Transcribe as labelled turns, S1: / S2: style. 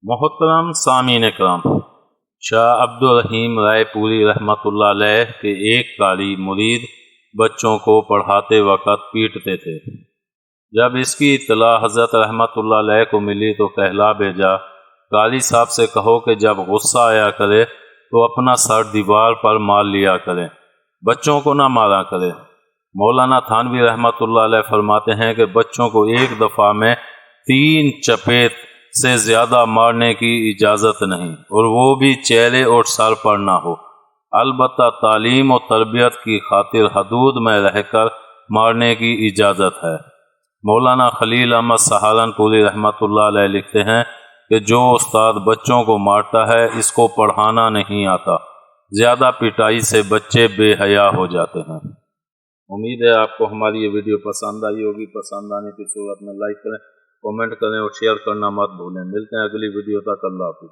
S1: محترم سامعین کرام، شاہ عبدالرحیم رائے پوری رحمۃ اللہ علیہ کے ایک قاری مرید بچوں کو پڑھاتے وقت پیٹتے تھے۔ جب اس کی اطلاع حضرت رحمۃ اللہ علیہ کو ملی تو کہلا بھیجا، قاری صاحب سے کہو کہ جب غصہ آیا کرے تو اپنا سر دیوار پر مار لیا کرے، بچوں کو نہ مارا کرے۔ مولانا تھانوی رحمۃ اللہ علیہ فرماتے ہیں کہ بچوں کو ایک دفعہ میں 3 چپیٹ سے زیادہ مارنے کی اجازت نہیں، اور وہ بھی چہرے اور سر پر نہ ہو، البتہ تعلیم و تربیت کی خاطر حدود میں رہ کر مارنے کی اجازت ہے۔ مولانا خلیل احمد سہارنپوری رحمۃ اللہ علیہ لکھتے ہیں کہ جو استاد بچوں کو مارتا ہے اس کو پڑھانا نہیں آتا، زیادہ پٹائی سے بچے بے حیا ہو جاتے ہیں۔ امید ہے آپ کو ہماری یہ ویڈیو پسند آئی ہوگی۔ پسند آنے کی صورت میں لائک کریں، کامنٹ کریں اور شیئر کرنا مت بھولیں۔ ملتے ہیں اگلی ویڈیو تک، اللہ حافظ۔